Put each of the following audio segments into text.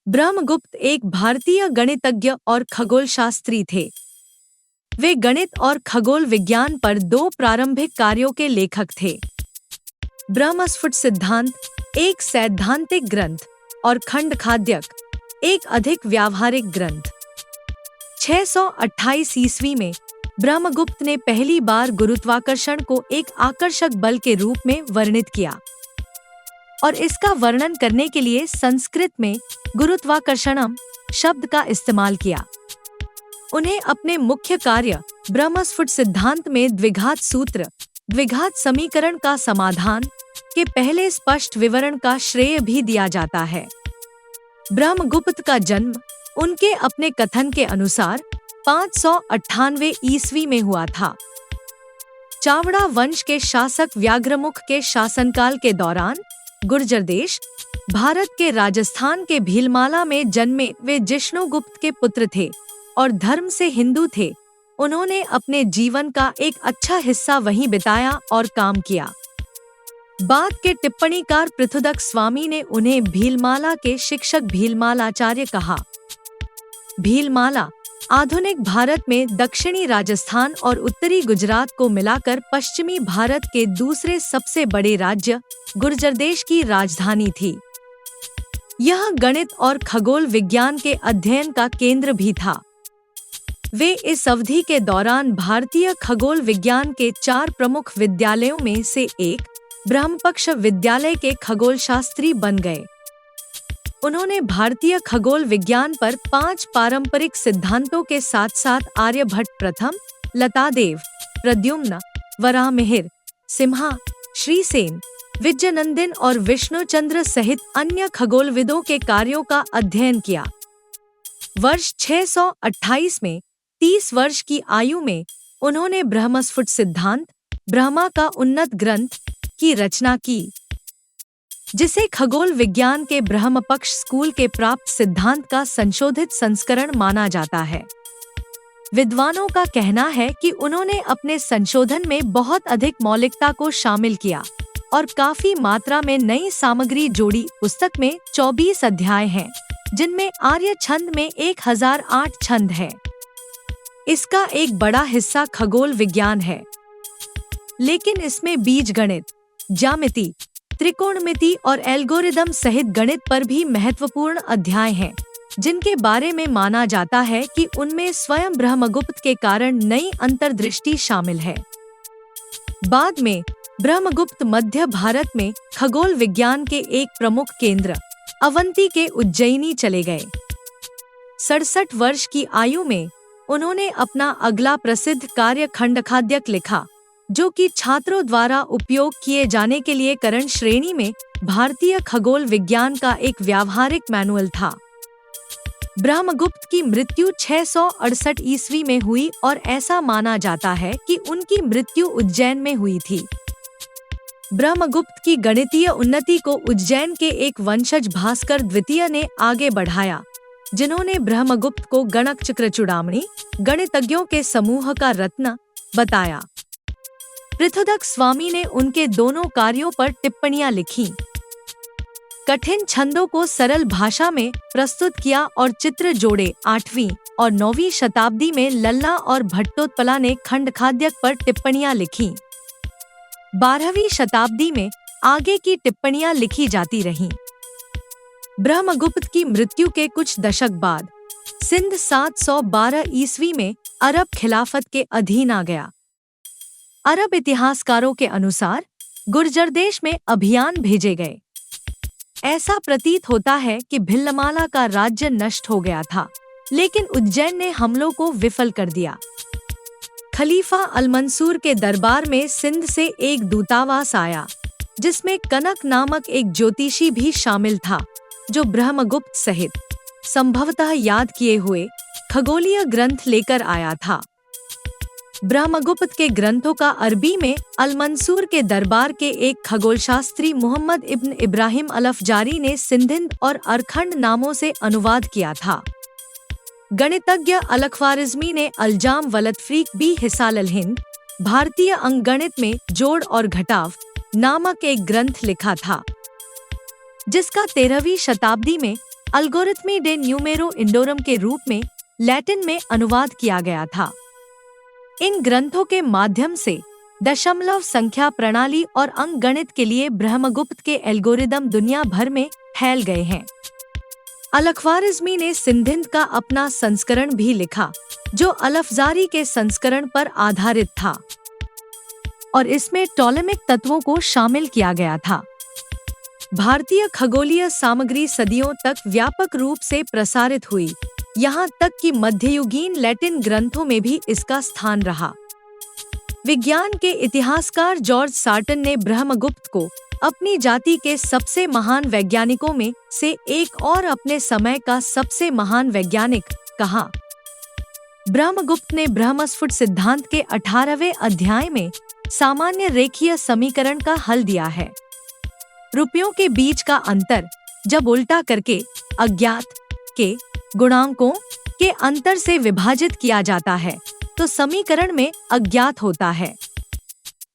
ब्रह्मगुप्त एक भारतीय गणितज्ञ और खगोलशास्त्री थे। वे गणित और खगोल विज्ञान पर दो प्रारंभिक कार्यों के लेखक थे। ब्रह्मस्फुट सिद्धांत, एक सैद्धांतिक ग्रंथ, और खंडखाद्यक, एक अधिक व्यावहारिक ग्रंथ। 628 ईस्वी में ब्रह्मगुप्त ने पहली बार गुरुत्वाकर्षण को एक आकर्षक बल के रूप में वर्णित किया और इसका वर्णन करने के लिए संस्कृत में गुरुत्वाकर्षणम शब्द का इस्तेमाल किया। उन्हें अपने मुख्य कार्य ब्रह्मस्फुट सिद्धांत में द्विघात सूत्र, द्विघात समीकरण का समाधान के पहले स्पष्ट विवरण का श्रेय भी दिया जाता है। ब्रह्मगुप्त का जन्म उनके अपने कथन के अनुसार 598 ईस्वी में हुआ था। चावड़ा वंश के शासक व्याघ्रमुख के शासनकाल के दौरान गुर्जर देश, भारत के राजस्थान के भीलमाला में जन्मे वे जिष्णुगुप्त के पुत्र थे और धर्म से हिंदू थे। उन्होंने अपने जीवन का एक अच्छा हिस्सा वहीं बिताया और काम किया। बाद के टिप्पणीकार पृथुदक स्वामी ने उन्हें भीलमाला के शिक्षक भीलमालाचार्य कहा। भीलमाला आधुनिक भारत में दक्षिणी राजस्थान और उत्तरी गुजरात को मिलाकर पश्चिमी भारत के दूसरे सबसे बड़े राज्य गुर्जर देश की राजधानी थी। यह गणित और खगोल विज्ञान के अध्ययन का केंद्र भी था। वे इस अवधि के दौरान भारतीय खगोल विज्ञान के 4 प्रमुख विद्यालयों में से एक ब्रह्मपक्ष विद्यालय के खगोलशास्त्री बन गए। उन्होंने भारतीय खगोल विज्ञान पर 5 पारंपरिक सिद्धांतों के साथ साथ आर्यभट्ट प्रथम, लतादेव, प्रद्युम्न, वराहमिहिर, सिम्हा, श्रीसेन, विजयनंदन और विष्णुचंद्र सहित अन्य खगोलविदों के कार्यों का अध्ययन किया। वर्ष 628 में 30 वर्ष की आयु में उन्होंने ब्रह्मस्फुट सिद्धांत, ब्रह्मा का उन्नत ग्रंथ की रचना की, जिसे खगोल विज्ञान के ब्रह्मपक्ष स्कूल के प्राप्त सिद्धांत का संशोधित संस्करण माना जाता है। विद्वानों का कहना है कि उन्होंने अपने संशोधन में बहुत अधिक मौलिकता को शामिल किया और काफी मात्रा में नई सामग्री जोड़ी। पुस्तक में 24 अध्याय हैं, जिनमें आर्य छंद में 1008 छंद है। इसका एक बड़ा हिस्सा खगोल विज्ञान है, लेकिन इसमें बीजगणित, ज्यामिति, त्रिकोणमिति और एल्गोरिदम सहित गणित पर भी महत्वपूर्ण अध्याय हैं, जिनके बारे में माना जाता है कि उनमें स्वयं ब्रह्मगुप्त के कारण नई अंतर्दृष्टि शामिल है। बाद में ब्रह्मगुप्त मध्य भारत में खगोल विज्ञान के एक प्रमुख केंद्र अवंती के उज्जैनी चले गए। 67 वर्ष की आयु में उन्होंने अपना अगला प्रसिद्ध कार्य खंडखाद्यक लिखा, जो कि छात्रों द्वारा उपयोग किए जाने के लिए करण श्रेणी में भारतीय खगोल विज्ञान का एक व्यावहारिक मैनुअल था। ब्रह्मगुप्त की मृत्यु 668 ईस्वी में हुई और ऐसा माना जाता है कि उनकी मृत्यु उज्जैन में हुई थी। ब्रह्मगुप्त की गणितीय उन्नति को उज्जैन के एक वंशज भास्कर द्वितीय ने आगे बढ़ाया, जिन्होंने ब्रह्मगुप्त को गणकचक्रचूड़ामणि, गणितज्ञों के समूह का रत्न बताया। पृथुदक स्वामी ने उनके दोनों कार्यों पर टिप्पणियां लिखीं, कठिन छंदों को सरल भाषा में प्रस्तुत किया और चित्र जोड़े। 8वीं और 9वीं शताब्दी में लल्ला और भट्टोत्पला ने खंडखाद्यक पर टिप्पणियां लिखीं। 12वीं शताब्दी में आगे की टिप्पणियां लिखी जाती रहीं। ब्रह्मगुप्त की मृत्यु के कुछ दशक बाद सिंध 712 ईस्वी में अरब खिलाफत के अधीन आ गया। अरब इतिहासकारों के अनुसार गुर्जर देश में अभियान भेजे गए। ऐसा प्रतीत होता है कि भिल्लमाला का राज्य नष्ट हो गया था, लेकिन उज्जैन ने हमलों को विफल कर दिया। खलीफा अल-मंसूर के दरबार में सिंध से एक दूतावास आया, जिसमें कनक नामक एक ज्योतिषी भी शामिल था, जो ब्रह्मगुप्त सहित संभवतः याद किए हुए खगोलीय ग्रंथ लेकर आया था। ब्रह्मगुप्त के ग्रंथों का अरबी में अल-मंसूर के दरबार के एक खगोलशास्त्री मुहम्मद इब्न इब्राहिम अल-अफजारी ने सिंधिंद और अरखंड नामों से अनुवाद किया था। गणितज्ञ अल-ख्वारिज़मी ने अलजाम वलतफ्रीक बी हिसाल अल-हिंद, भारतीय अंकगणित में जोड़ और घटाव नामक एक ग्रंथ लिखा था, जिसका 13वीं शताब्दी में अल्गोरिथमी डे न्यूमेरो इंडोरम के रूप में लैटिन में अनुवाद किया गया था। इन ग्रंथों के माध्यम से दशमलव संख्या प्रणाली और अंकगणित के लिए ब्रह्मगुप्त के एल्गोरिदम दुनिया भर में फैल गए हैं। अल-ख्वारिज़मी ने सिंधिंद का अपना संस्करण भी लिखा, जो अल-अफ़ज़ारी के संस्करण पर आधारित था और इसमें टॉलेमिक तत्वों को शामिल किया गया था। भारतीय खगोलीय सामग्री सदियों तक व्यापक रूप से प्रसारित हुई, यहाँ तक कि मध्ययुगीन लैटिन ग्रंथों में भी इसका स्थान रहा। विज्ञान के इतिहासकार जॉर्ज सार्टन ने ब्रह्मगुप्त को अपनी जाति के सबसे महान वैज्ञानिकों में से एक और अपने समय का सबसे महान वैज्ञानिक कहा। ब्रह्मगुप्त ने ब्रह्मस्फुट सिद्धांत के 18वें अध्याय में सामान्य रेखीय समीकरण का हल दिया है। रुपयों के बीच का अंतर जब उल्टा करके अज्ञात के गुणांकों के अंतर से विभाजित किया जाता है तो समीकरण में अज्ञात होता है।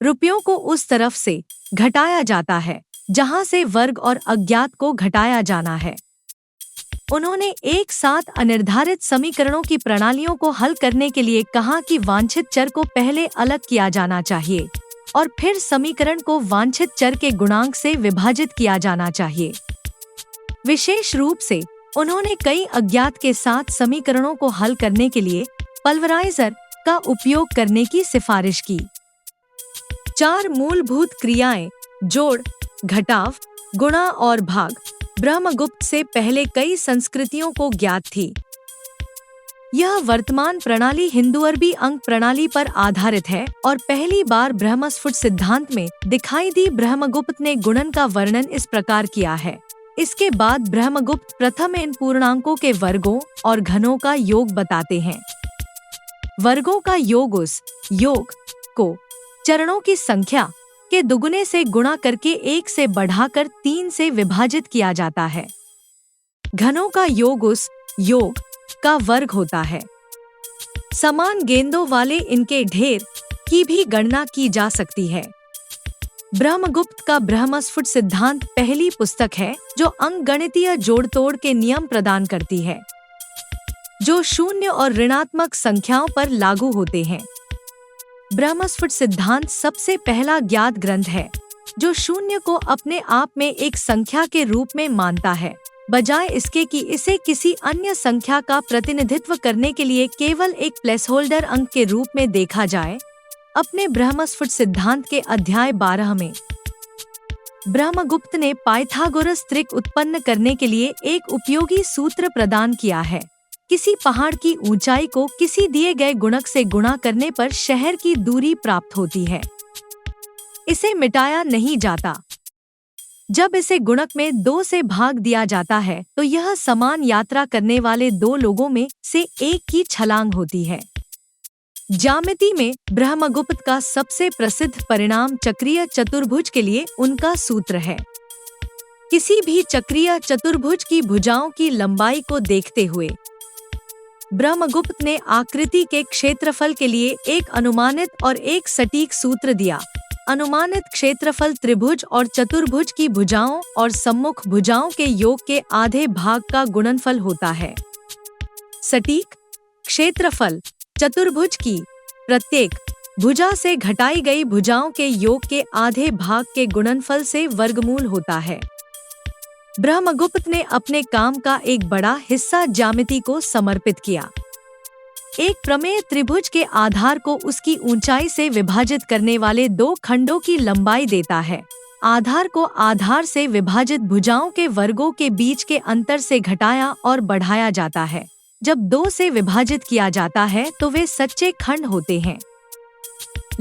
रुपयों को उस तरफ से घटाया जाता है जहां से वर्ग और अज्ञात को घटाया जाना है। उन्होंने एक साथ अनिर्धारित समीकरणों की प्रणालियों को हल करने के लिए कहा कि वांछित चर को पहले अलग किया जाना चाहिए और फिर समीकरण को वांछित चर के गुणांक से विभाजित किया जाना चाहिए। विशेष रूप से उन्होंने कई अज्ञात के साथ समीकरणों को हल करने के लिए पल्वराइजर का उपयोग करने की सिफारिश की। 4 मूलभूत क्रियाएं जोड़, घटाव, गुणा और भाग ब्रह्मगुप्त से पहले कई संस्कृतियों को ज्ञात थी। यह वर्तमान प्रणाली हिंदू अरबी अंक प्रणाली पर आधारित है और पहली बार ब्रह्मस्फुट सिद्धांत में दिखाई दी। ब्रह्मगुप्त ने गुणन का वर्णन इस प्रकार किया है। इसके बाद ब्रह्मगुप्त प्रथम इन पूर्णांकों के वर्गों और घनों का योग बताते हैं। वर्गों का योग उस योग को चरणों की संख्या के दुगुने से गुणा करके 1 से बढ़ाकर 3 से विभाजित किया जाता है। घनों का योग उस योग का वर्ग होता है। समान गेंदों वाले इनके ढेर की भी गणना की जा सकती है। ब्रह्मगुप्त का ब्रह्मस्फुट सिद्धांत पहली पुस्तक है जो अंकगणितीय जोड़-तोड़ के नियम प्रदान करती है, जो शून्य और ऋणात्मक संख्याओं पर लागू होते हैं। ब्रह्मस्फुट सिद्धांत सबसे पहला ज्ञात ग्रंथ है जो शून्य को अपने आप में एक संख्या के रूप में मानता है, बजाय इसके कि इसे किसी अन्य संख्या का प्रतिनिधित्व करने के लिए केवल एक प्लेसहोल्डर अंक के रूप में देखा जाए। अपने ब्रह्मस्फुट सिद्धांत के अध्याय 12 में ब्रह्मगुप्त ने पाइथागोरस त्रिक उत्पन्न करने के लिए एक उपयोगी सूत्र प्रदान किया है। किसी पहाड़ की ऊंचाई को किसी दिए गए गुणक से गुणा करने पर शहर की दूरी प्राप्त होती है। इसे मिटाया नहीं जाता। जब इसे गुणक में 2 से भाग दिया जाता है तो यह समान यात्रा करने वाले 2 लोगों में से एक की छलांग होती है। ज्यामिति में ब्रह्मगुप्त का सबसे प्रसिद्ध परिणाम चक्रीय चतुर्भुज के लिए उनका सूत्र है। किसी भी चक्रीय चतुर्भुज की भुजाओं की लंबाई को देखते हुए ब्रह्मगुप्त ने आकृति के क्षेत्रफल के लिए एक अनुमानित और एक सटीक सूत्र दिया। अनुमानित क्षेत्रफल त्रिभुज और चतुर्भुज की भुजाओं और सम्मुख भुजाओं के योग के आधे भाग का गुणनफल होता है। सटीक क्षेत्रफल चतुर्भुज की प्रत्येक भुजा से घटाई गई भुजाओं के योग के आधे भाग के गुणनफल से वर्गमूल होता है। ब्रह्मगुप्त ने अपने काम का एक बड़ा हिस्सा ज्यामिति को समर्पित किया। एक प्रमेय त्रिभुज के आधार को उसकी ऊंचाई से विभाजित करने वाले 2 खंडों की लंबाई देता है। आधार को आधार से विभाजित भुजाओं के वर्गों के बीच के अंतर से घटाया और बढ़ाया जाता है। जब 2 से विभाजित किया जाता है तो वे सच्चे खंड होते हैं।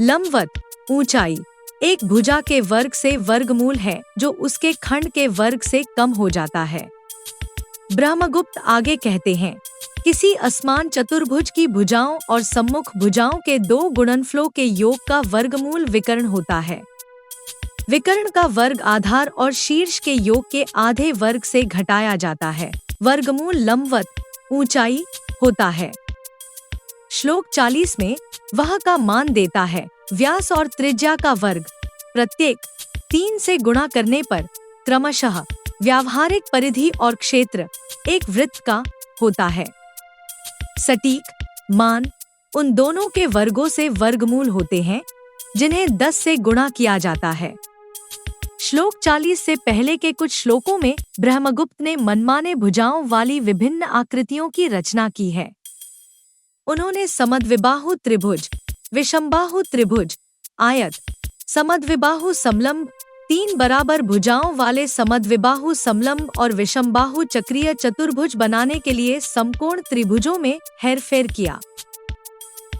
लंबवत ऊंचाई एक भुजा के वर्ग से वर्गमूल है जो उसके खंड के वर्ग से कम हो जाता है। ब्रह्मगुप्त आगे कहते हैं, किसी असमान चतुर्भुज की भुजाओं और सम्मुख भुजाओं के 2 गुणनफलों के योग का वर्गमूल विकर्ण होता है। विकर्ण का वर्ग आधार और शीर्ष के योग के आधे वर्ग से घटाया जाता है। वर्गमूल लंबवत ऊंचाई होता है। श्लोक 40 में वह का मान देता है व्यास और त्रिज्या का वर्ग प्रत्येक 3 से गुणा करने पर क्रमशः व्यावहारिक परिधि और क्षेत्र एक वृत्त का होता है। सटीक मान उन दोनों के वर्गों से वर्गमूल होते हैं जिन्हें 10 से गुणा किया जाता है। श्लोक 40 से पहले के कुछ श्लोकों में ब्रह्मगुप्त ने मनमाने भुजाओं वाली विभिन्न आकृतियों की रचना की है। उन्होंने समद्विबाहु त्रिभुज, विषमबाहु त्रिभुज, आयत, समद्विबाहु समलंब, 3 बराबर भुजाओं वाले समद्विबाहु समलंब और विषमबाहु चक्रीय चतुर्भुज बनाने के लिए समकोण त्रिभुजों में हेरफेर किया।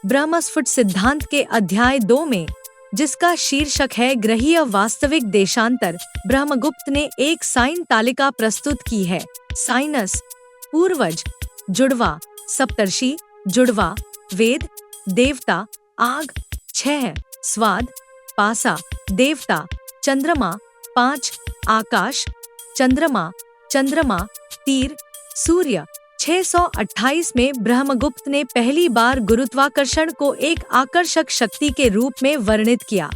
ब्रह्मस्फुट सिद्धांत के अध्याय 2 में, जिसका शीर्षक है ग्रहीय वास्तविक देशांतर, ब्रह्मगुप्त ने एक साइन तालिका प्रस्तुत की है। साइनस पूर्वज, जुड़वा, सप्तर्षि, जुड़वा, वेद, देवता, आग, 6 स्वाद, पासा, देवता, चंद्रमा, 5 आकाश, चंद्रमा, चंद्रमा, तीर, सूर्य। 628 में ब्रह्मगुप्त ने पहली बार गुरुत्वाकर्षण को एक आकर्षक शक्ति के रूप में वर्णित किया।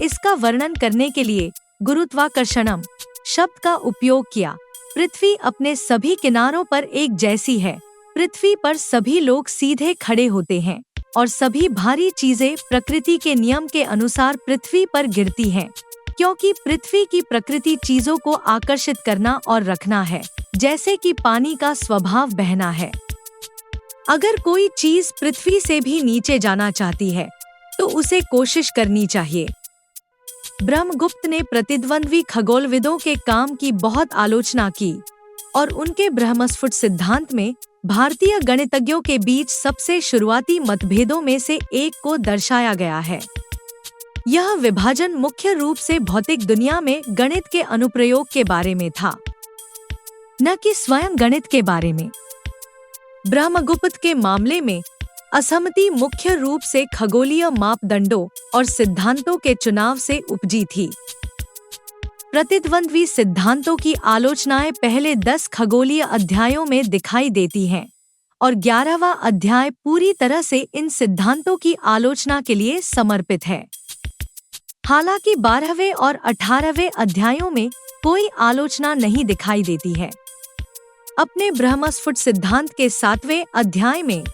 इसका वर्णन करने के लिए गुरुत्वाकर्षणम शब्द का उपयोग किया। पृथ्वी अपने सभी किनारों पर एक जैसी है। पृथ्वी पर सभी लोग सीधे खड़े होते हैं और सभी भारी चीजें प्रकृति के नियम के अनुसार पृथ्वी पर गिरती हैं, क्योंकि पृथ्वी की प्रकृति चीजों को आकर्षित करना और रखना है, जैसे कि पानी का स्वभाव बहना है। अगर कोई चीज पृथ्वी से भी नीचे जाना चाहती है तो उसे कोशिश करनी चाहिए। ब्रह्मगुप्त ने प्रतिद्वंद्वी खगोलविदों के काम की बहुत आलोचना की और उनके ब्रह्मस्फुट सिद्धांत में भारतीय गणितज्ञों के बीच सबसे शुरुआती मतभेदों में से एक को दर्शाया गया है। यह विभाजन मुख्य रूप से भौतिक दुनिया में गणित के अनुप्रयोग के बारे में था, न कि स्वयं गणित के बारे में। ब्रह्मगुप्त के मामले में असहमति मुख्य रूप से खगोलीय मापदंडों और सिद्धांतों के चुनाव से उपजी थी। प्रतिद्वंद्वी सिद्धांतों की आलोचनाएं पहले 10 खगोलीय अध्यायों में दिखाई देती हैं और 11वां अध्याय पूरी तरह से इन सिद्धांतों की आलोचना के लिए समर्पित है। हालांकि 12वें और 18वें अध्यायों में कोई आलोचना नहीं दिखाई देती है। अपने ब्रह्मस्फुट सिद्धांत के 7वें अध्याय में,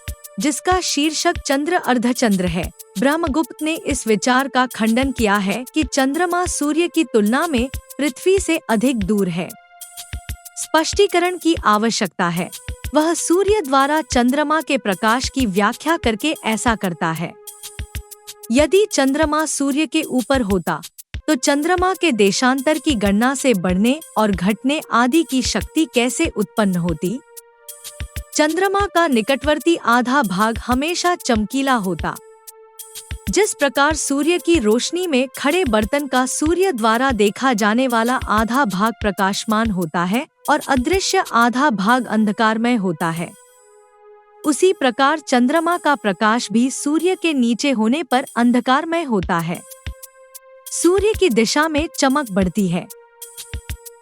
जिसका शीर्षक चंद्र अर्धचंद्र है, ब्रह्मगुप्त ने इस विचार का खंडन किया है कि चंद्रमा सूर्य की तुलना में पृथ्वी से अधिक दूर है। स्पष्टीकरण की आवश्यकता है। वह सूर्य द्वारा चंद्रमा के प्रकाश की व्याख्या करके ऐसा करता है। यदि चंद्रमा सूर्य के ऊपर होता तो चंद्रमा के देशांतर की गणना से बढ़ने और घटने आदि की शक्ति कैसे उत्पन्न होती? चंद्रमा का निकटवर्ती आधा भाग हमेशा चमकीला होता। जिस प्रकार सूर्य की रोशनी में खड़े बर्तन का सूर्य द्वारा देखा जाने वाला आधा भाग प्रकाशमान होता है और अदृश्य आधा भाग अंधकारमय होता है, उसी प्रकार चंद्रमा का प्रकाश भी सूर्य के नीचे होने पर अंधकारमय होता है। सूर्य की दिशा में चमक बढ़ती है।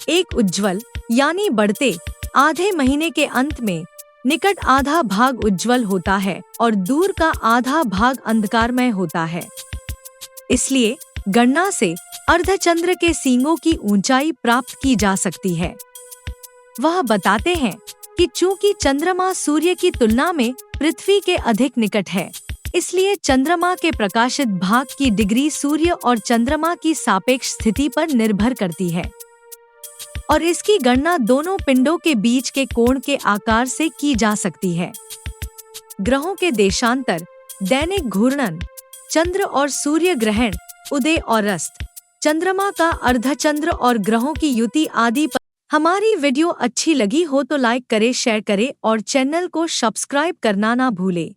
एक उज्ज्वल यानी बढ़ते आधे महीने के अंत में निकट आधा भाग उज्ज्वल होता है और दूर का आधा भाग अंधकारमय होता है। इसलिए गणना से अर्धचंद्र के सींगों की ऊंचाई प्राप्त की जा सकती है। वह बताते हैं कि चूंकि चंद्रमा सूर्य की तुलना में पृथ्वी के अधिक निकट है, इसलिए चंद्रमा के प्रकाशित भाग की डिग्री सूर्य और चंद्रमा की सापेक्ष स्थिति पर निर्भर करती है और इसकी गणना दोनों पिंडों के बीच के कोण के आकार से की जा सकती है। ग्रहों के देशांतर, दैनिक घूर्णन, चंद्र और सूर्य ग्रहण, उदय और अस्त, चंद्रमा का अर्धचंद्र और ग्रहों की युति आदि पर। हमारी वीडियो अच्छी लगी हो तो लाइक करें, शेयर करें और चैनल को सब्सक्राइब करना ना भूलें।